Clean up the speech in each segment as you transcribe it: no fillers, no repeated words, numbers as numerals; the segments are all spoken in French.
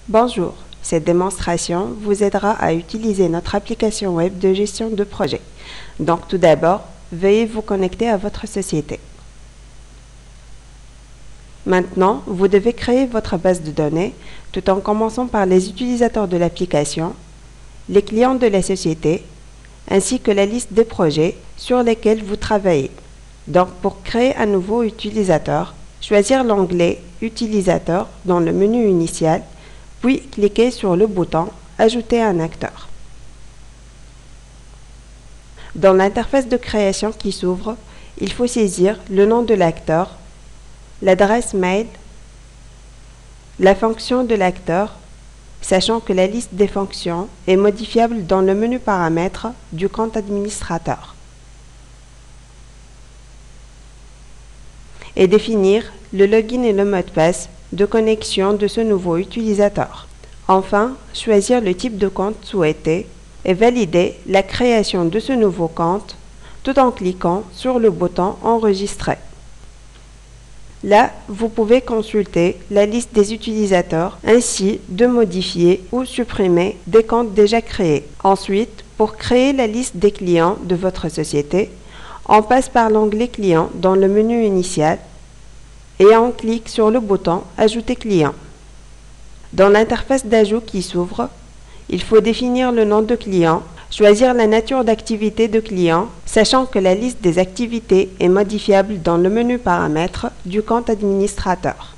Bonjour, cette démonstration vous aidera à utiliser notre application web de gestion de projet. Donc tout d'abord, veuillez vous connecter à votre société. Maintenant, vous devez créer votre base de données tout en commençant par les utilisateurs de l'application, les clients de la société, ainsi que la liste des projets sur lesquels vous travaillez. Donc pour créer un nouveau utilisateur, choisir l'onglet « Utilisateur » dans le menu initial, puis cliquez sur le bouton « Ajouter un acteur ». Dans l'interface de création qui s'ouvre, il faut saisir le nom de l'acteur, l'adresse mail, la fonction de l'acteur, sachant que la liste des fonctions est modifiable dans le menu Paramètres du compte administrateur. Et définir le login et le mot de passe de connexion de ce nouveau utilisateur. Enfin, choisir le type de compte souhaité et valider la création de ce nouveau compte tout en cliquant sur le bouton « Enregistrer ». Là, vous pouvez consulter la liste des utilisateurs ainsi de modifier ou supprimer des comptes déjà créés. Ensuite, pour créer la liste des clients de votre société, on passe par l'onglet « Clients » dans le menu initial et on clique sur le bouton « Ajouter client ». Dans l'interface d'ajout qui s'ouvre, il faut définir le nom de client, choisir la nature d'activité de client, sachant que la liste des activités est modifiable dans le menu Paramètres du compte administrateur.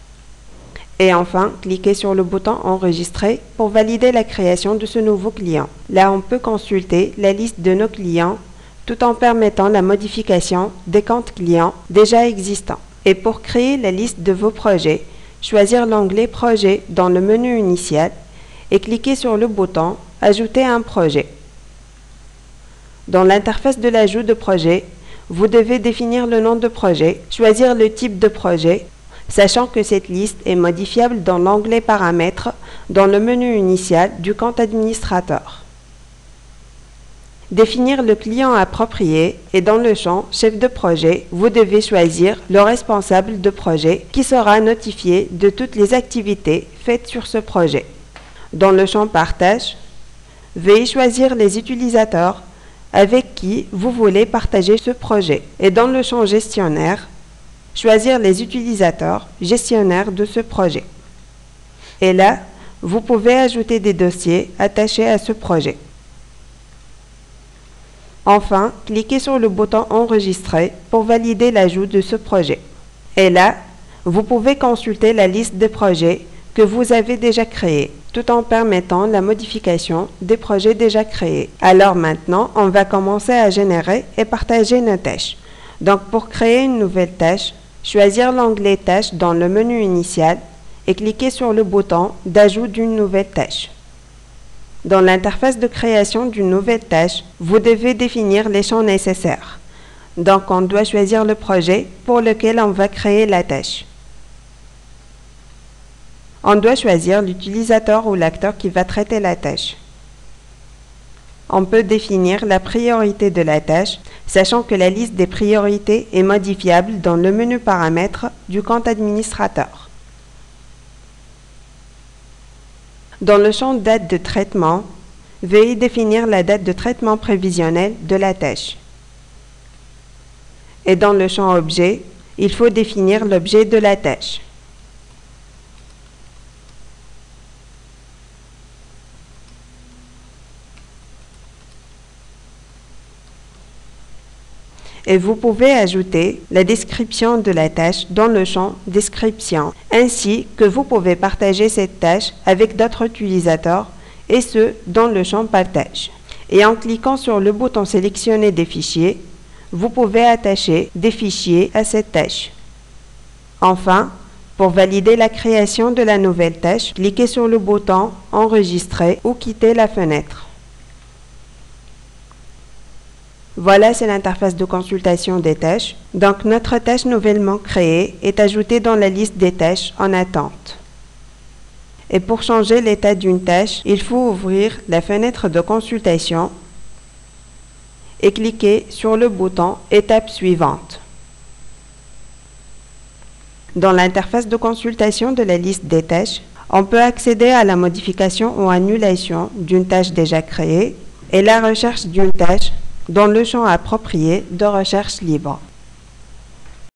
Et enfin, cliquez sur le bouton « Enregistrer » pour valider la création de ce nouveau client. Là, on peut consulter la liste de nos clients tout en permettant la modification des comptes clients déjà existants. Et pour créer la liste de vos projets, choisir l'onglet « Projet » dans le menu initial et cliquez sur le bouton « Ajouter un projet ». Dans l'interface de l'ajout de projet, vous devez définir le nom de projet, choisir le type de projet, sachant que cette liste est modifiable dans l'onglet « Paramètres » dans le menu initial du compte administrateur. Définir le client approprié et dans le champ « Chef de projet », vous devez choisir le responsable de projet qui sera notifié de toutes les activités faites sur ce projet. Dans le champ « Partage », veuillez choisir les utilisateurs avec qui vous voulez partager ce projet. Et dans le champ « Gestionnaire », choisir les utilisateurs gestionnaires de ce projet. Et là, vous pouvez ajouter des dossiers attachés à ce projet. Enfin, cliquez sur le bouton « Enregistrer » pour valider l'ajout de ce projet. Et là, vous pouvez consulter la liste des projets que vous avez déjà créés, tout en permettant la modification des projets déjà créés. Alors maintenant, on va commencer à générer et partager nos tâches. Donc pour créer une nouvelle tâche, choisir l'onglet « Tâches » dans le menu initial et cliquer sur le bouton d'ajout d'une nouvelle tâche. Dans l'interface de création d'une nouvelle tâche, vous devez définir les champs nécessaires. Donc, on doit choisir le projet pour lequel on va créer la tâche. On doit choisir l'utilisateur ou l'acteur qui va traiter la tâche. On peut définir la priorité de la tâche, sachant que la liste des priorités est modifiable dans le menu Paramètres du compte administrateur. Dans le champ « Date de traitement », veuillez définir la date de traitement prévisionnelle de la tâche. Et dans le champ « Objet », il faut définir l'objet de la tâche. Et vous pouvez ajouter la description de la tâche dans le champ « Description », ainsi que vous pouvez partager cette tâche avec d'autres utilisateurs, et ce, dans le champ « Partage ». Et en cliquant sur le bouton « Sélectionner des fichiers », vous pouvez attacher des fichiers à cette tâche. Enfin, pour valider la création de la nouvelle tâche, cliquez sur le bouton « Enregistrer » ou quitter la fenêtre. Voilà, c'est l'interface de consultation des tâches. Donc, notre tâche nouvellement créée est ajoutée dans la liste des tâches en attente. Et pour changer l'état d'une tâche, il faut ouvrir la fenêtre de consultation et cliquer sur le bouton « Étape suivante ». Dans l'interface de consultation de la liste des tâches, On peut accéder à la modification ou annulation d'une tâche déjà créée et la recherche d'une tâche dans le champ approprié de recherche libre.